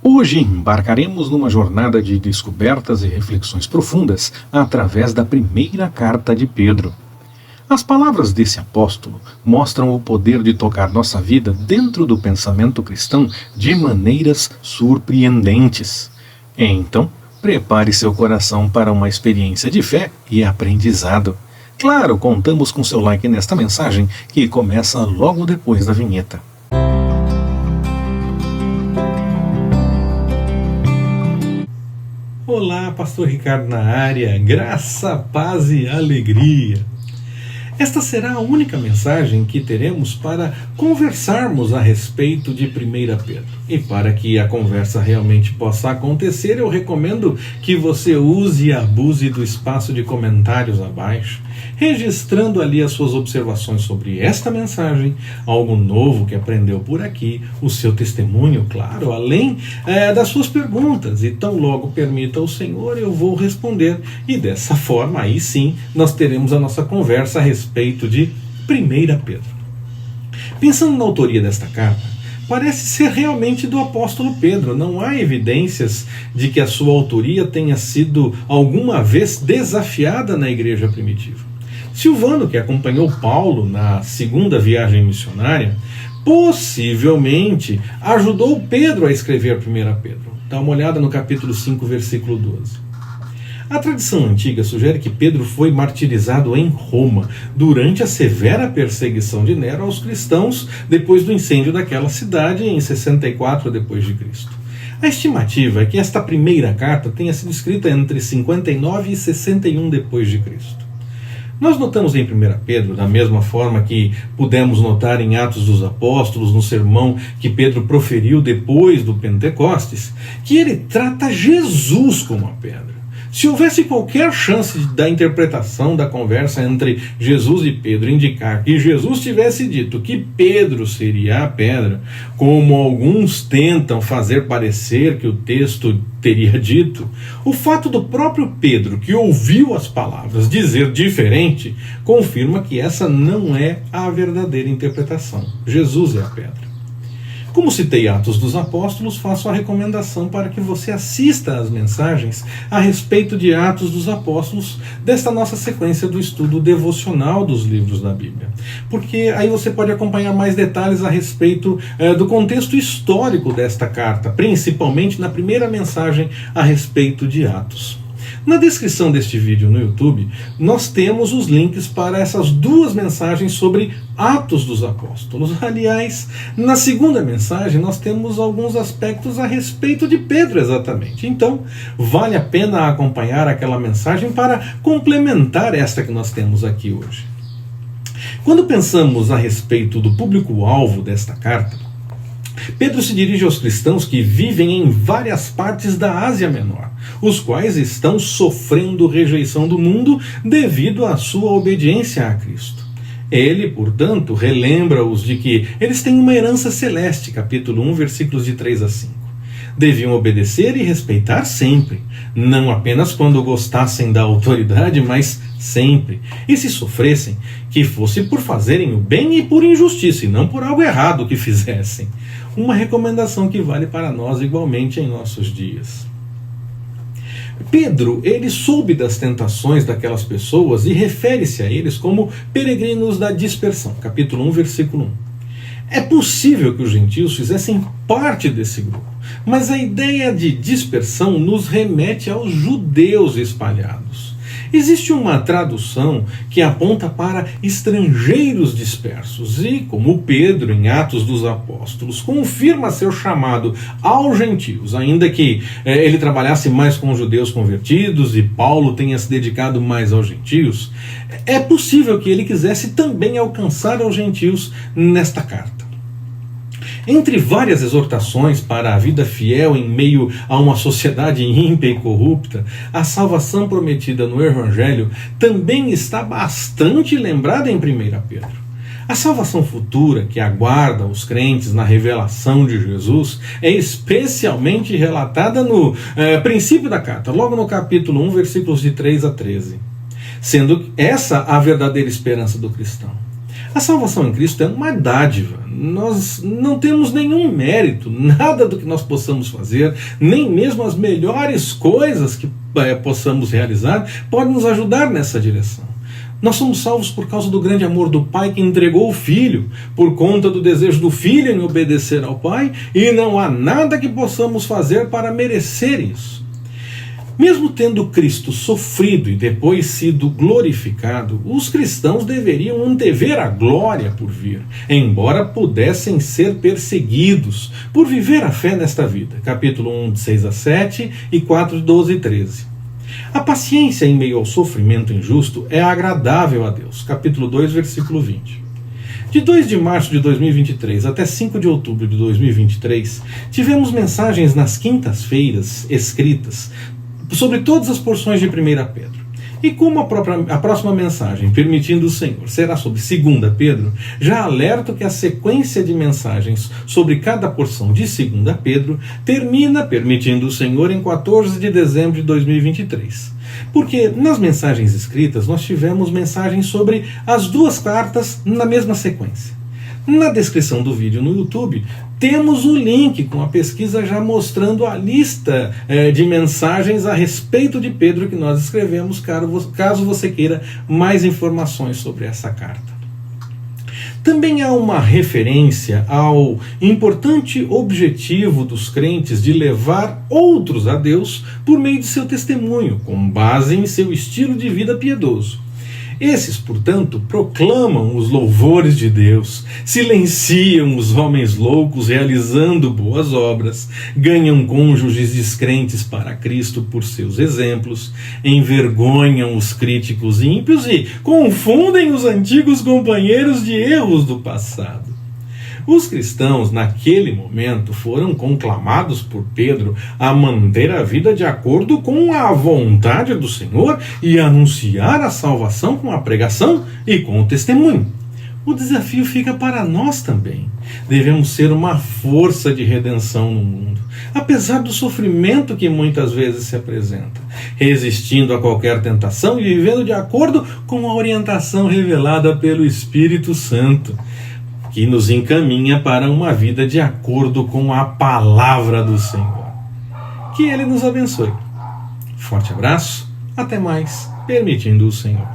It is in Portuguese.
Hoje embarcaremos numa jornada de descobertas e reflexões profundas através da primeira carta de Pedro. As palavras desse apóstolo mostram o poder de tocar nossa vida dentro do pensamento cristão de maneiras surpreendentes. Então, prepare seu coração para uma experiência de fé e aprendizado. Claro, contamos com seu like nesta mensagem, que começa logo depois da vinheta. Olá, Pastor Ricardo na área, graça, paz e alegria. Esta será a única mensagem que teremos para conversarmos a respeito de 1 Pedro. E para que a conversa realmente possa acontecer, eu recomendo que você use e abuse do espaço de comentários abaixo, registrando ali as suas observações sobre esta mensagem, algo novo que aprendeu por aqui, o seu testemunho, claro, além das suas perguntas. E tão logo permita ao Senhor, eu vou responder. E dessa forma, aí sim, nós teremos a nossa conversa a respeito de 1 Pedro. Pensando na autoria desta carta, parece ser realmente do apóstolo Pedro. Não há evidências de que a sua autoria tenha sido alguma vez desafiada na igreja primitiva. Silvano, que acompanhou Paulo na segunda viagem missionária, possivelmente ajudou Pedro a escrever 1 Pedro. Dá uma olhada no capítulo 5, versículo 12. A tradição antiga sugere que Pedro foi martirizado em Roma durante a severa perseguição de Nero aos cristãos depois do incêndio daquela cidade em 64 d.C. A estimativa é que esta primeira carta tenha sido escrita entre 59 e 61 d.C. Nós notamos em 1 Pedro, da mesma forma que pudemos notar em Atos dos Apóstolos, no sermão que Pedro proferiu depois do Pentecostes, que ele trata Jesus como a pedra. Se houvesse qualquer chance da interpretação da conversa entre Jesus e Pedro indicar que Jesus tivesse dito que Pedro seria a pedra, como alguns tentam fazer parecer que o texto teria dito, o fato do próprio Pedro, que ouviu as palavras, dizer diferente, confirma que essa não é a verdadeira interpretação. Jesus é a pedra. Como citei Atos dos Apóstolos, faço a recomendação para que você assista às mensagens a respeito de Atos dos Apóstolos desta nossa sequência do estudo devocional dos livros da Bíblia. Porque aí você pode acompanhar mais detalhes a respeito do contexto histórico desta carta, principalmente na primeira mensagem a respeito de Atos. Na descrição deste vídeo no YouTube, nós temos os links para essas duas mensagens sobre Atos dos Apóstolos. Aliás, na segunda mensagem nós temos alguns aspectos a respeito de Pedro exatamente. Então, vale a pena acompanhar aquela mensagem para complementar esta que nós temos aqui hoje. Quando pensamos a respeito do público-alvo desta carta, Pedro se dirige aos cristãos que vivem em várias partes da Ásia Menor, os quais estão sofrendo rejeição do mundo devido à sua obediência a Cristo. Ele, portanto, relembra-os de que eles têm uma herança celeste, capítulo 1, versículos de 3 a 5. Deviam obedecer e respeitar sempre, não apenas quando gostassem da autoridade, mas sempre. E se sofressem, que fosse por fazerem o bem e por injustiça, e não por algo errado que fizessem. Uma recomendação que vale para nós igualmente em nossos dias. Pedro, ele soube das tentações daquelas pessoas e refere-se a eles como peregrinos da dispersão, capítulo 1, versículo 1. É possível que os gentios fizessem parte desse grupo, mas a ideia de dispersão nos remete aos judeus espalhados. Existe uma tradução que aponta para estrangeiros dispersos e, como Pedro, em Atos dos Apóstolos, confirma seu chamado aos gentios, ainda que ele trabalhasse mais com os judeus convertidos e Paulo tenha se dedicado mais aos gentios, é possível que ele quisesse também alcançar aos gentios nesta carta. Entre várias exortações para a vida fiel em meio a uma sociedade ímpia e corrupta, a salvação prometida no Evangelho também está bastante lembrada em 1 Pedro. A salvação futura que aguarda os crentes na revelação de Jesus é especialmente relatada no princípio da carta, logo no capítulo 1, versículos de 3 a 13, sendo essa a verdadeira esperança do cristão. A salvação em Cristo é uma dádiva. Nós não temos nenhum mérito, nada do que nós possamos fazer, nem mesmo as melhores coisas que possamos realizar, pode nos ajudar nessa direção. Nós somos salvos por causa do grande amor do Pai que entregou o Filho, por conta do desejo do Filho em obedecer ao Pai, e não há nada que possamos fazer para merecer isso. Mesmo tendo Cristo sofrido e depois sido glorificado, os cristãos deveriam antever a glória por vir, embora pudessem ser perseguidos por viver a fé nesta vida. Capítulo 1, de 6 a 7 e 4, de 12 e 13. A paciência em meio ao sofrimento injusto é agradável a Deus. Capítulo 2, versículo 20. De 2 de março de 2023 até 5 de outubro de 2023, tivemos mensagens nas quintas-feiras escritas sobre todas as porções de 1 Pedro. E como a próxima mensagem, permitindo o Senhor, será sobre 2 Pedro, já alerto que a sequência de mensagens sobre cada porção de 2 Pedro termina, permitindo o Senhor, em 14 de dezembro de 2023. Porque nas mensagens escritas nós tivemos mensagens sobre as duas cartas na mesma sequência. Na descrição do vídeo no YouTube, temos o link com a pesquisa já mostrando a lista de mensagens a respeito de Pedro que nós escrevemos, caso você queira mais informações sobre essa carta. Também há uma referência ao importante objetivo dos crentes de levar outros a Deus por meio de seu testemunho, com base em seu estilo de vida piedoso. Esses, portanto, proclamam os louvores de Deus, silenciam os homens loucos realizando boas obras, ganham cônjuges descrentes para Cristo por seus exemplos, envergonham os críticos ímpios e confundem os antigos companheiros de erros do passado. Os cristãos, naquele momento, foram conclamados por Pedro a manter a vida de acordo com a vontade do Senhor e anunciar a salvação com a pregação e com o testemunho. O desafio fica para nós também. Devemos ser uma força de redenção no mundo, apesar do sofrimento que muitas vezes se apresenta, resistindo a qualquer tentação e vivendo de acordo com a orientação revelada pelo Espírito Santo, que nos encaminha para uma vida de acordo com a palavra do Senhor. Que Ele nos abençoe. Forte abraço, até mais, permitindo o Senhor.